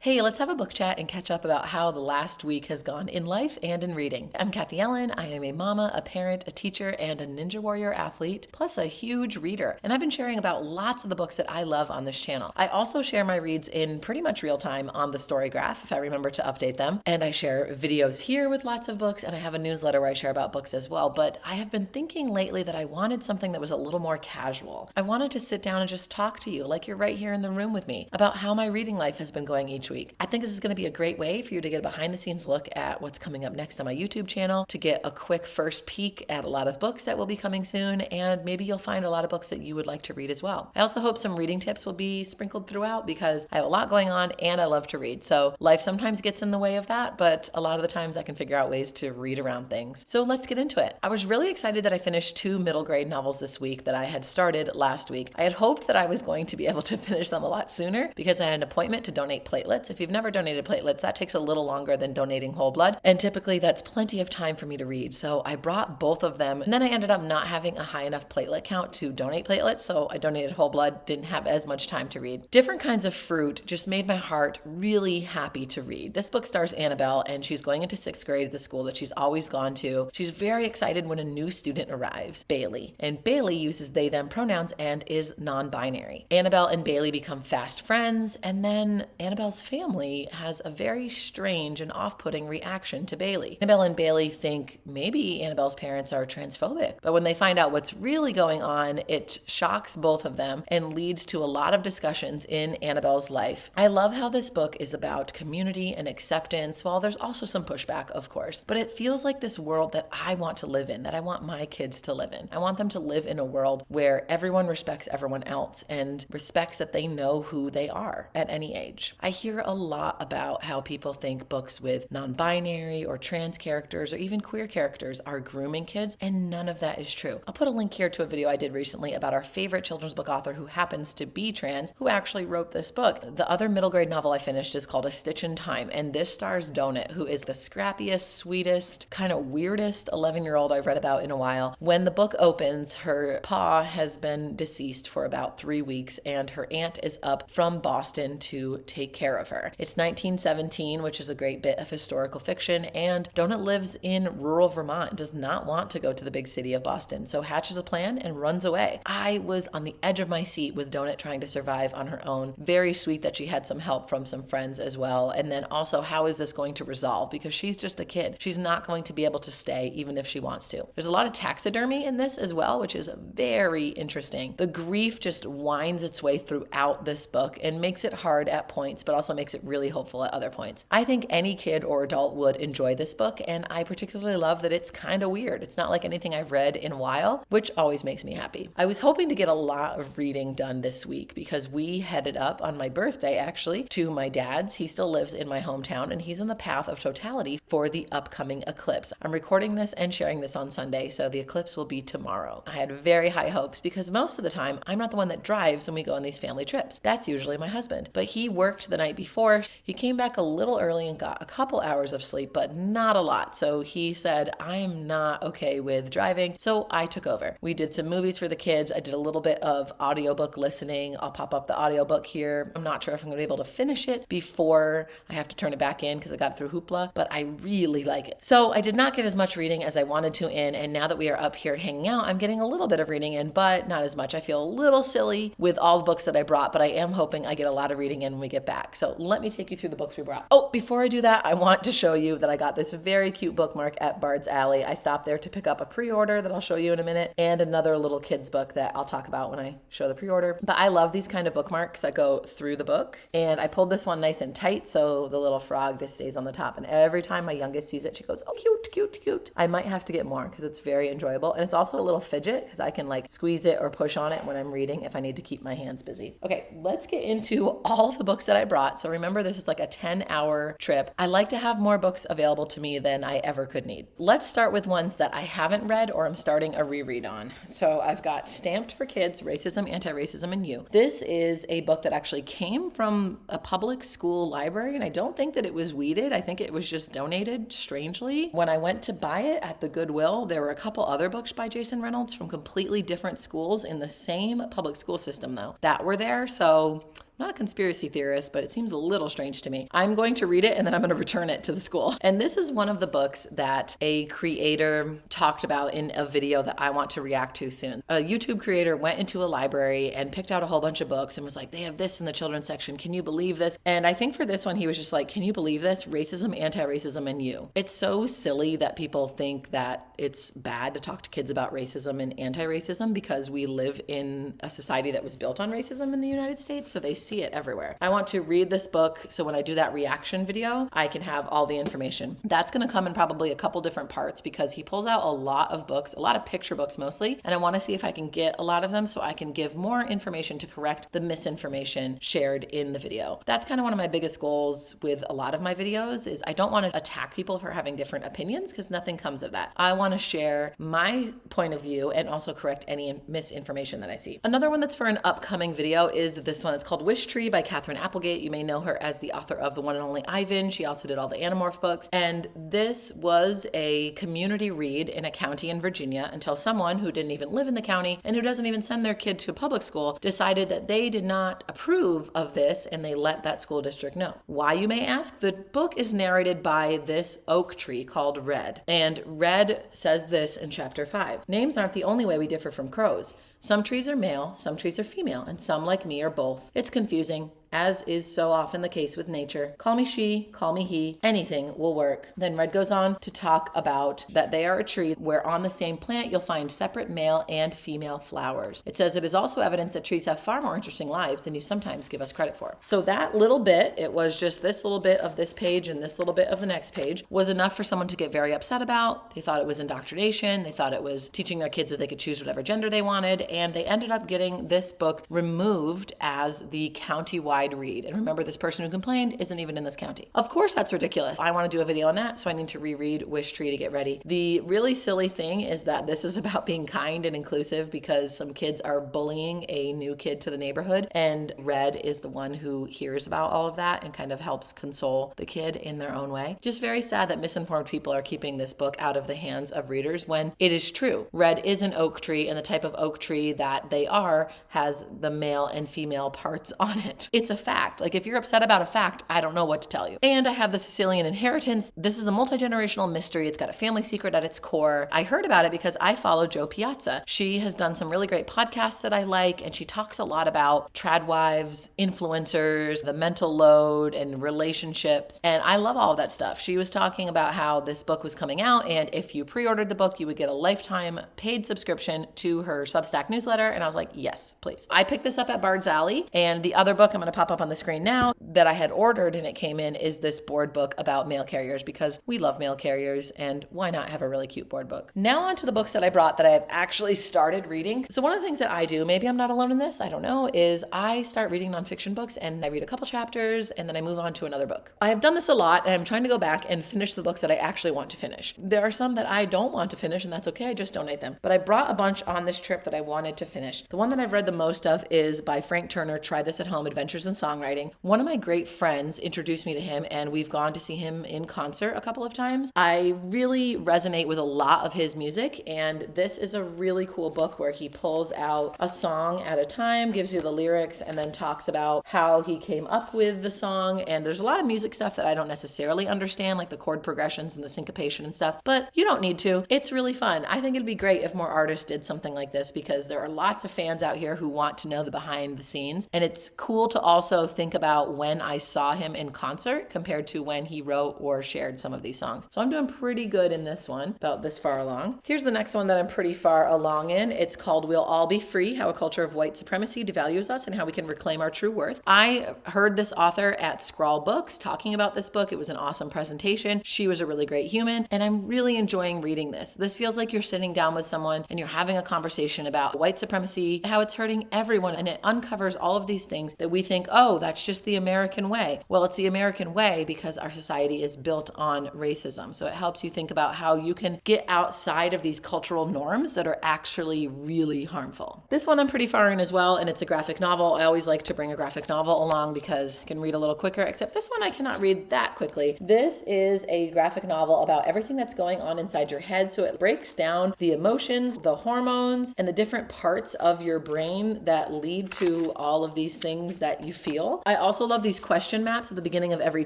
Hey, let's have a book chat and catch up about how the last week has gone in life and in reading. I'm Kathy Ellen. I am a mama, a parent, a teacher, and a Ninja Warrior athlete, plus a huge reader. And I've been sharing about lots of the books that I love on this channel. I also share my reads in pretty much real time on the Story Graph, if I remember to update them. And I share videos here with lots of books, and I have a newsletter where I share about books as well. But I have been thinking lately that I wanted something that was a little more casual. I wanted to sit down and just talk to you, like you're right here in the room with me, about how my reading life has been going each week. I think this is going to be a great way for you to get a behind the scenes look at what's coming up next on my YouTube channel, to get a quick first peek at a lot of books that will be coming soon, and maybe you'll find a lot of books that you would like to read as well. I also hope some reading tips will be sprinkled throughout because I have a lot going on and I love to read. So life sometimes gets in the way of that, but a lot of the times I can figure out ways to read around things. So let's get into it. I was really excited that I finished 2 middle grade novels this week that I had started last week. I had hoped that I was going to be able to finish them a lot sooner because I had an appointment to donate platelets. If you've never donated platelets, that takes a little longer than donating whole blood, and typically that's plenty of time for me to read. So I brought both of them, and then I ended up not having a high enough platelet count to donate platelets, so I donated whole blood, didn't have as much time to read. Different Kinds of Fruit just made my heart really happy to read. This book stars Annabelle, and she's going into 6th grade at the school that she's always gone to. She's very excited when a new student arrives, Bailey, and Bailey uses they them pronouns and is non-binary. Annabelle and Bailey become fast friends, and then Annabelle's family has a very strange and off-putting reaction to Bailey. Annabelle and Bailey think maybe Annabelle's parents are transphobic, but when they find out what's really going on, it shocks both of them and leads to a lot of discussions in Annabelle's life. I love how this book is about community and acceptance, while there's also some pushback, of course, but it feels like this world that I want to live in, that I want my kids to live in. I want them to live in a world where everyone respects everyone else and respects that they know who they are at any age. I hear a lot about how people think books with non-binary or trans characters or even queer characters are grooming kids, and none of that is true. I'll put a link here to a video I did recently about our favorite children's book author who happens to be trans, who actually wrote this book. The other middle grade novel I finished is called A Stitch in Time, and this stars Donut, who is the scrappiest, sweetest, kind of weirdest 11-year-old I've read about in a while. When the book opens, her pa has been deceased for about 3 weeks, and her aunt is up from Boston to take care of her. It's 1917, which is a great bit of historical fiction, and Donut lives in rural Vermont, does not want to go to the big city of Boston, so hatches a plan and runs away. I was on the edge of my seat with Donut trying to survive on her own. Very sweet that she had some help from some friends as well, and then also how is this going to resolve, because she's just a kid. She's not going to be able to stay even if she wants to. There's a lot of taxidermy in this as well, which is very interesting. The grief just winds its way throughout this book and makes it hard at points, but also makes it really hopeful at other points. I think any kid or adult would enjoy this book, and I particularly love that it's kind of weird. It's not like anything I've read in a while, which always makes me happy. I was hoping to get a lot of reading done this week because we headed up on my birthday actually to my dad's. He still lives in my hometown, and he's in the path of totality for the upcoming eclipse. I'm recording this and sharing this on Sunday, so the eclipse will be tomorrow. I had very high hopes because most of the time I'm not the one that drives when we go on these family trips. That's usually my husband, but he worked the night before. He came back a little early and got a couple hours of sleep, but not a lot. So he said, I'm not okay with driving. So I took over. We did some movies for the kids. I did a little bit of audiobook listening. I'll pop up the audiobook here. I'm not sure if I'm going to be able to finish it before I have to turn it back in because I got it through Hoopla, but I really like it. So I did not get as much reading as I wanted to in, and now that we are up here hanging out, I'm getting a little bit of reading in, but not as much. I feel a little silly with all the books that I brought, but I am hoping I get a lot of reading in when we get back. So let me take you through the books we brought. Oh, before I do that, I want to show you that I got this very cute bookmark at Bard's Alley. I stopped there to pick up a pre-order that I'll show you in a minute, and another little kid's book that I'll talk about when I show the pre-order. But I love these kind of bookmarks that go through the book, and I pulled this one nice and tight so the little frog just stays on the top, and every time my youngest sees it, she goes, oh, cute, cute, cute. I might have to get more because it's very enjoyable, and it's also a little fidget because I can like squeeze it or push on it when I'm reading if I need to keep my hands busy. Okay, let's get into all of the books that I brought. So remember, this is like a 10-hour trip. I like to have more books available to me than I ever could need. Let's start with ones that I haven't read or I'm starting a reread on. So I've got Stamped for Kids, Racism, Anti-Racism, and You. This is a book that actually came from a public school library, and I don't think that it was weeded. I think it was just donated, strangely. When I went to buy it at the Goodwill, there were a couple other books by Jason Reynolds from completely different schools in the same public school system, though, that were there. So not a conspiracy theorist, but it seems a little strange to me. I'm going to read it and then I'm going to return it to the school. And this is one of the books that a creator talked about in a video that I want to react to soon. A YouTube creator went into a library and picked out a whole bunch of books and was like, they have this in the children's section. Can you believe this? And I think for this one, he was just like, can you believe this? Racism, anti-racism, and you. It's so silly that people think that it's bad to talk to kids about racism and anti-racism because we live in a society that was built on racism in the United States, so they see it everywhere. I want to read this book so when I do that reaction video, I can have all the information. That's going to come in probably a couple different parts because he pulls out a lot of books, a lot of picture books mostly, and I want to see if I can get a lot of them so I can give more information to correct the misinformation shared in the video. That's kind of one of my biggest goals with a lot of my videos is I don't want to attack people for having different opinions because nothing comes of that. I want to share my point of view and also correct any misinformation that I see. Another one that's for an upcoming video is this one. It's called Wishtree by Catherine Applegate. You may know her as the author of The One and Only Ivan. She also did all the Animorph books. And this was a community read in a county in Virginia until someone who didn't even live in the county and who doesn't even send their kid to a public school decided that they did not approve of this and they let that school district know. Why, you may ask? The book is narrated by this oak tree called Red. And Red says this in chapter 5. Names aren't the only way we differ from crows. Some trees are male, some trees are female, and some, like me, are both. It's confusing, as is so often the case with nature. Call me she, call me he, anything will work. Then Red goes on to talk about that they are a tree where on the same plant you'll find separate male and female flowers. It says it is also evidence that trees have far more interesting lives than you sometimes give us credit for. So that little bit, it was just this little bit of this page and this little bit of the next page, was enough for someone to get very upset about. They thought it was indoctrination. They thought it was teaching their kids that they could choose whatever gender they wanted. And they ended up getting this book removed as the county-wide read. And remember, this person who complained isn't even in this county. Of course, that's ridiculous. I want to do a video on that, so I need to reread Wishtree to get ready. The really silly thing is that this is about being kind and inclusive because some kids are bullying a new kid to the neighborhood, and Red is the one who hears about all of that and kind of helps console the kid in their own way. Just very sad that misinformed people are keeping this book out of the hands of readers when it is true. Red is an oak tree, and the type of oak tree that they are has the male and female parts on it. It's a fact. Like, if you're upset about a fact, I don't know what to tell you. And I have the Sicilian Inheritance. This is a multi-generational mystery. It's got a family secret at its core. I heard about it because I follow Jo Piazza. She has done some really great podcasts that I like, and she talks a lot about trad wives, influencers, the mental load, and relationships. And I love all of that stuff. She was talking about how this book was coming out, and if you pre-ordered the book, you would get a lifetime paid subscription to her Substack newsletter. And I was like, yes, please. I picked this up at Bard's Alley, and the other book I'm going to pop up on the screen now that I had ordered and it came in is this board book about mail carriers because we love mail carriers and why not have a really cute board book. Now on to the books that I brought that I have actually started reading. So one of the things that I do, maybe I'm not alone in this, I don't know, is I start reading nonfiction books and I read a couple chapters and then I move on to another book. I have done this a lot and I'm trying to go back and finish the books that I actually want to finish. There are some that I don't want to finish and that's okay, I just donate them. But I brought a bunch on this trip that I wanted to finish. The one that I've read the most of is by Frank Turner, Try This at Home, Adventures in Songwriting. One of my great friends introduced me to him and we've gone to see him in concert a couple of times. I really resonate with a lot of his music and this is a really cool book where he pulls out a song at a time, gives you the lyrics, and then talks about how he came up with the song. And there's a lot of music stuff that I don't necessarily understand, like the chord progressions and the syncopation and stuff, but you don't need to. It's really fun. I think it'd be great if more artists did something like this because there are lots of fans out here who want to know the behind the scenes. And it's cool to also think about when I saw him in concert compared to when he wrote or shared some of these songs. So I'm doing pretty good in this one, about this far along. Here's the next one that I'm pretty far along in. It's called We'll All Be Free, How a Culture of White Supremacy Devalues Us and How We Can Reclaim Our True Worth. I heard this author at Scrawl Books talking about this book. It was an awesome presentation. She was a really great human and I'm really enjoying reading this. This feels like you're sitting down with someone and you're having a conversation about white supremacy, how it's hurting everyone, and it uncovers all of these things that we think, oh, that's just the American way. Well, it's the American way because our society is built on racism. So it helps you think about how you can get outside of these cultural norms that are actually really harmful. This one I'm pretty far in as well, and it's a graphic novel. I always like to bring a graphic novel along because I can read a little quicker, except this one I cannot read that quickly. This is a graphic novel about everything that's going on inside your head. So it breaks down the emotions, the hormones, and the different parts of your brain that lead to all of these things that you feel. I also love these question maps at the beginning of every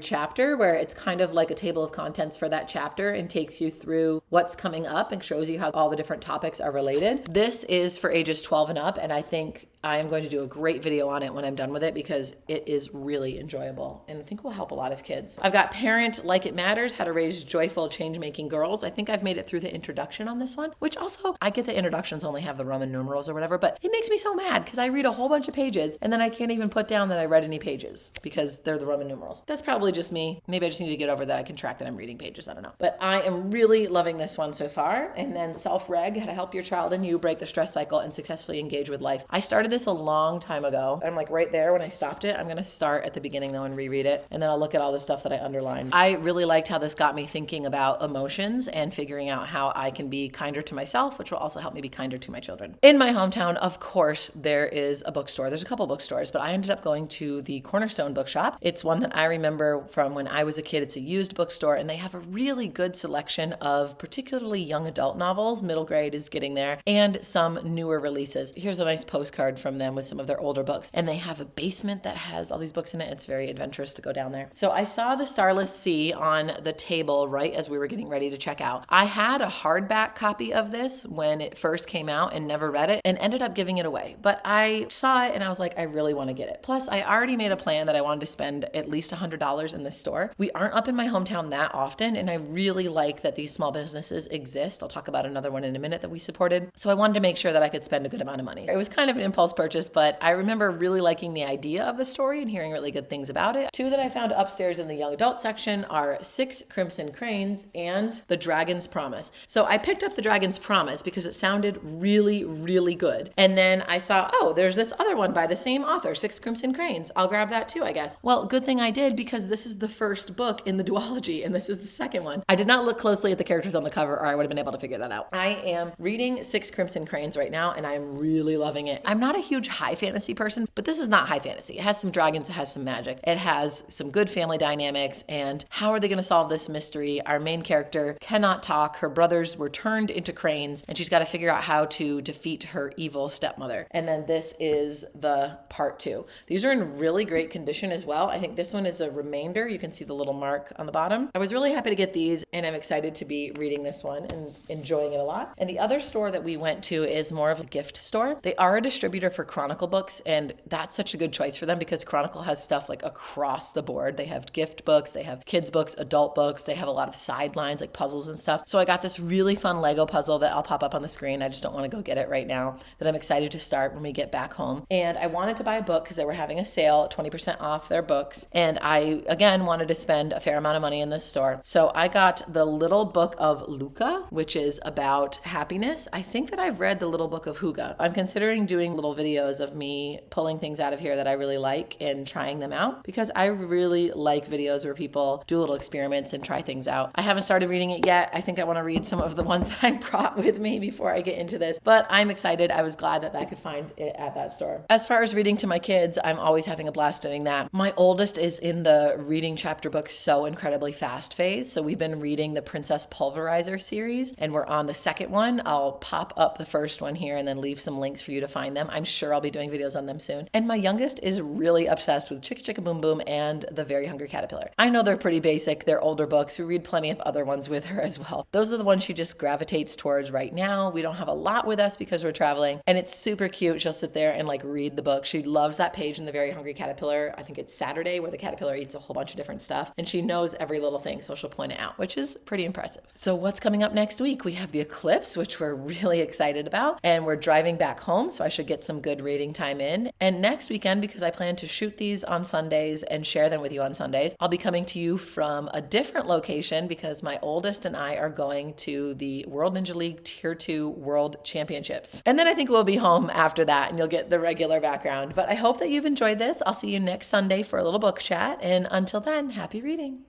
chapter where it's kind of like a table of contents for that chapter and takes you through what's coming up and shows you how all the different topics are related. This is for ages 12 and up, and I think I am going to do a great video on it when I'm done with it because it is really enjoyable and I think will help a lot of kids. I've got Parent Like It Matters, How to Raise Joyful Change-Making Girls. I think I've made it through the introduction on this one, which also, I get the introductions only have the Roman numerals or whatever, but it makes me so mad because I read a whole bunch of pages and then I can't even put down that I read any pages because they're the Roman numerals. That's probably just me. Maybe I just need to get over that. I can track that I'm reading pages. I don't know. But I am really loving this one so far. And then Self-Reg, How to Help Your Child and You Break the Stress Cycle and Successfully Engage with Life. I started this a long time ago. I'm like right there when I stopped it. I'm going to start at the beginning though and reread it. And then I'll look at all the stuff that I underlined. I really liked how this got me thinking about emotions and figuring out how I can be kinder to myself, which will also help me be kinder to my children. In my hometown, of course, there is a bookstore. There's a couple bookstores, but I ended up going to the Cornerstone Bookshop. It's one that I remember from when I was a kid. It's a used bookstore and they have a really good selection of particularly young adult novels. Middle grade is getting there and some newer releases. Here's a nice postcard from them with some of their older books. And they have a basement that has all these books in it. It's very adventurous to go down there. So I saw The Starless Sea on the table right as we were getting ready to check out. I had a hardback copy of this when it first came out and never read it and ended up giving it away. But I saw it and I was like, I really want to get it. Plus, I already made a plan that I wanted to spend at least $100 in this store. We aren't up in my hometown that often, and I really like that these small businesses exist. I'll talk about another one in a minute that we supported. So I wanted to make sure that I could spend a good amount of money. It was kind of an impulse purchase, but I remember really liking the idea of the story and hearing really good things about it. Two that I found upstairs in the young adult section are Six Crimson Cranes and The Dragon's Promise. So I picked up The Dragon's Promise because it sounded really, really good. And then I saw, oh, there's this other one by the same author, Six Crimson Cranes. I'll grab that too, I guess. Well, good thing I did because this is the first book in the duology and this is the second one. I did not look closely at the characters on the cover or I would have been able to figure that out. I am reading Six Crimson Cranes right now and I'm really loving it. I'm not a huge high fantasy person, but this is not high fantasy. It has some dragons, it has some magic. It has some good family dynamics and how are they going to solve this mystery? Our main character cannot talk. Her brothers were turned into cranes and she's got to figure out how to defeat her evil stepmother. And then this is the part 2. These are in really great condition as well. I think this one is a remainder. You can see the little mark on the bottom. I was really happy to get these and I'm excited to be reading this one and enjoying it a lot. And the other store that we went to is more of a gift store. They are a distributor for Chronicle books and that's such a good choice for them because Chronicle has stuff like across the board. They have gift books, they have kids books, adult books, they have a lot of sidelines like puzzles and stuff. So I got this really fun Lego puzzle that I'll pop up on the screen. I just don't want to go get it right now, that I'm excited to start when we get back home. And I wanted to buy a book because they were having a sale, 20% off their books. And I, again, wanted to spend a fair amount of money in this store. So I got the Little Book of Luca, which is about happiness. I think that I've read the Little Book of Huga. I'm considering doing little videos of me pulling things out of here that I really like and trying them out because I really like videos where people do little experiments and try things out. I haven't started reading it yet. I think I want to read some of the ones that I brought with me before I get into this, but I'm excited. I was glad that I could find it at that store. As far as reading to my kids, I'm always having a blast doing that. My oldest is in the reading chapter book so incredibly fast phase. So we've been reading the Princess Pulverizer series and we're on the second one. I'll pop up the first one here and then leave some links for you to find them. I'm sure I'll be doing videos on them soon. And my youngest is really obsessed with Chicka Chicka Boom Boom and The Very Hungry Caterpillar. I know they're pretty basic. They're older books. We read plenty of other ones with her as well. Those are the ones she just gravitates towards right now. We don't have a lot with us because we're traveling and it's super cute. She'll sit there and like read the book. She loves that page in The Very Hungry Caterpillar. I think it's Saturday where the caterpillar eats a whole bunch of different stuff and she knows every little thing. So she'll point it out, which is pretty impressive. So what's coming up next week? We have the eclipse, which we're really excited about, and we're driving back home. So I should get some good reading time in. And next weekend, because I plan to shoot these on Sundays and share them with you on Sundays, I'll be coming to you from a different location because my oldest and I are going to the World Ninja League Tier 2 World Championships. And then I think we'll be home after that and you'll get the regular background. But I hope that you've enjoyed this. I'll see you next Sunday for a little book chat. And until then, happy reading.